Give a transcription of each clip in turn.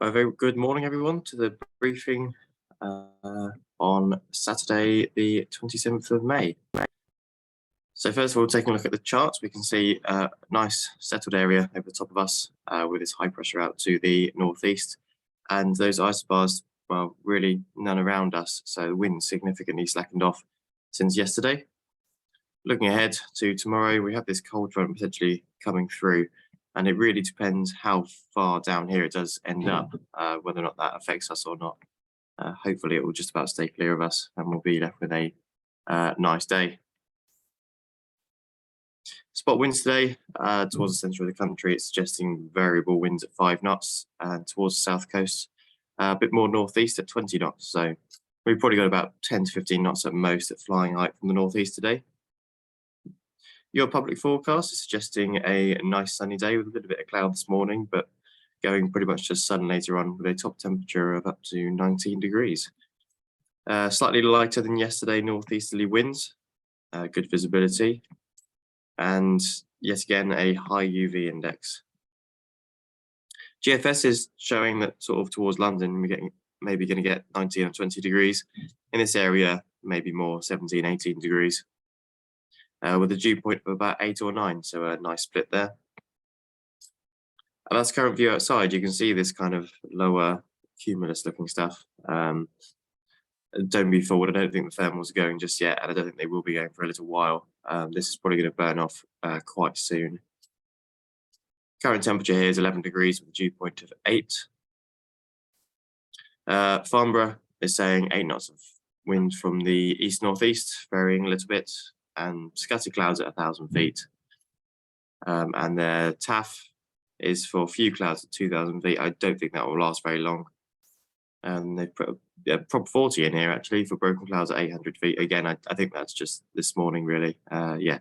A very good morning, everyone, to the briefing on Saturday, the 27th of May. So first of all, taking a look at the charts, we can see a nice settled area over the top of us with this high pressure out to the northeast. And those isobars, well, really none around us. So the wind significantly slackened off since yesterday. Looking ahead to tomorrow, we have this cold front potentially coming through. And it really depends how far down here it does end up, whether or not that affects us or not. Hopefully it will just about stay clear of us and we'll be left with a nice day. Spot winds today towards the centre of the country, it's suggesting variable winds at 5 knots and towards the south coast, a bit more northeast at 20 knots. So we've probably got about 10 to 15 knots at most at flying height from the northeast today. Your public forecast is suggesting a nice sunny day with a little bit of cloud this morning, but going pretty much to sun later on with a top temperature of up to 19 degrees. Slightly lighter than yesterday, northeasterly winds, good visibility, and yet again a high UV index. GFS is showing that sort of towards London, we're maybe going to get 19 or 20 degrees. In this area, maybe more 17, 18 degrees. With a dew point of about 8 or 9, so a nice split there. And that's current view outside. You can see this kind of lower cumulus looking stuff. Don't be fooled, I don't think the thermals are going just yet, and I don't think they will be going for a little while. This is probably going to burn off quite soon. Current temperature here is 11 degrees with a dew point of 8. Farnborough is saying 8 knots of wind from the east-northeast, varying a little bit, and scattered clouds at 1,000 feet. And the TAF is for few clouds at 2,000 feet. I don't think that will last very long. They've put a prop 40 in here actually for broken clouds at 800 feet. Again, I think that's just this morning really.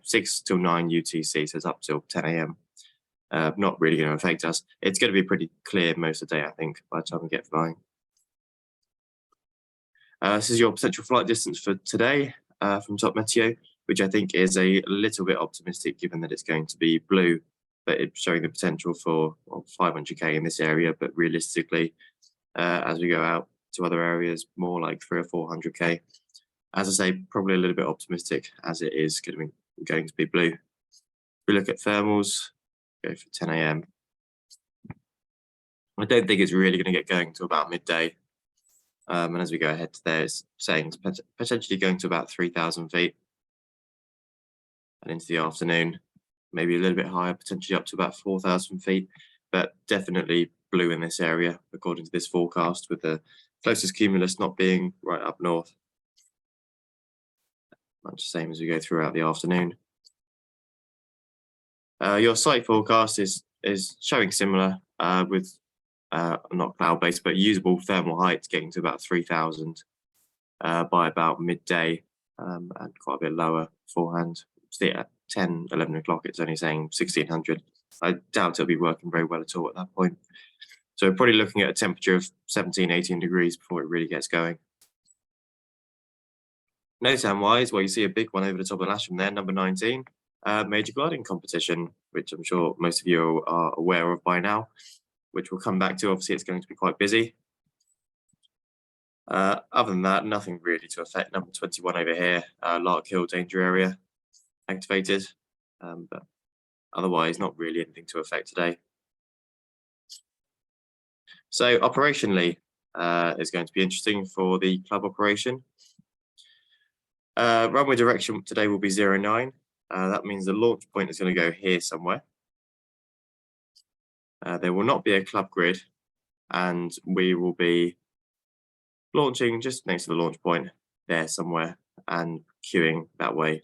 6 till 9 UTC, so it's up till 10 a.m. Not really going to affect us. It's going to be pretty clear most of the day, I think, by the time we get flying. This is your potential flight distance for today from Top Meteo, which I think is a little bit optimistic given that it's going to be blue, but it's showing the potential for 500k in this area, but realistically, as we go out to other areas, more like 300 or 400k. As I say, probably a little bit optimistic as it is going to be blue. If we look at thermals, go for 10 a.m. I don't think it's really going to get going until about midday. And as we go ahead to there, it's saying it's potentially going to about 3,000 feet. And into the afternoon, maybe a little bit higher, potentially up to about 4,000 feet, but definitely blue in this area, according to this forecast, with the closest cumulus not being right up north. Much the same as we go throughout the afternoon. Your site forecast is showing similar with not cloud-based, but usable thermal heights getting to about 3,000 by about midday, and quite a bit lower beforehand. See, at 10, 11 o'clock, it's only saying 1,600. I doubt it'll be working very well at all at that point. So we're probably looking at a temperature of 17, 18 degrees before it really gets going. NOTAM-wise, well, you see a big one over the top of Lasham there, number 19, major gliding competition, which I'm sure most of you are aware of by now, which we'll come back to. Obviously, it's going to be quite busy. Other than that, nothing really to affect. Number 21 over here, Lark Hill danger area activated, but otherwise not really anything to affect today. So operationally is going to be interesting for the club operation. Runway direction today will be 09. That means the launch point is going to go here somewhere. There will not be a club grid, and we will be launching just next to the launch point there somewhere and queuing that way.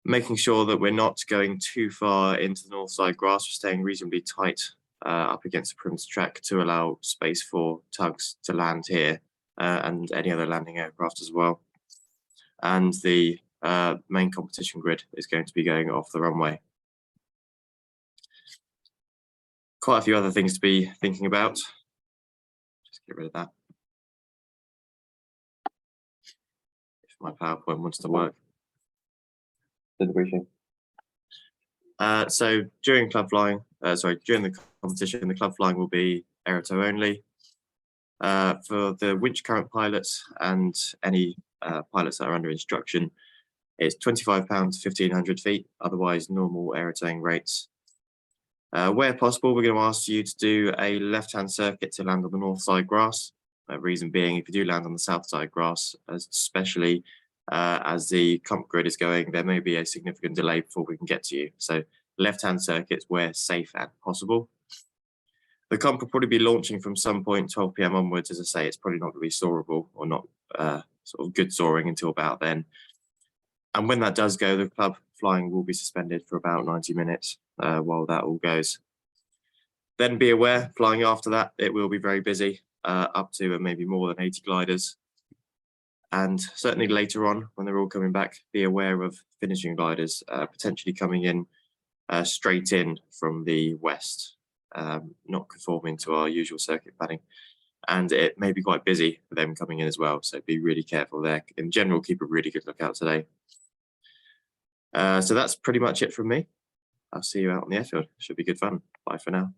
Making sure that we're not going too far into the north side grass, we're staying reasonably tight up against the perimeter track to allow space for tugs to land here and any other landing aircraft as well. And the main competition grid is going to be going off the runway. Quite a few other things to be thinking about. Just get rid of that. If my PowerPoint wants to work. The briefing. So during club flying, during the competition, the club flying will be aerotow only. For the winch current pilots and any pilots that are under instruction, it's £25 to 1,500 feet, otherwise normal aerotowing rates. Where possible, we're going to ask you to do a left-hand circuit to land on the north side grass. Reason being, if you do land on the south side grass, especially as the comp grid is going, there may be a significant delay before we can get to you. So left-hand circuits where safe and possible. The comp will probably be launching from some point 12 p.m. onwards. As I say, it's probably not going to be soarable or not sort of good soaring until about then. And when that does go, the club flying will be suspended for about 90 minutes while that all goes. Then be aware, flying after that, it will be very busy, up to maybe more than 80 gliders. And certainly later on, when they're all coming back, be aware of finishing gliders potentially coming in straight in from the west, not conforming to our usual circuit planning. And it may be quite busy for them coming in as well, so be really careful there. In general, keep a really good lookout today. So that's pretty much it from me. I'll see you out on the airfield. Should be good fun. Bye for now.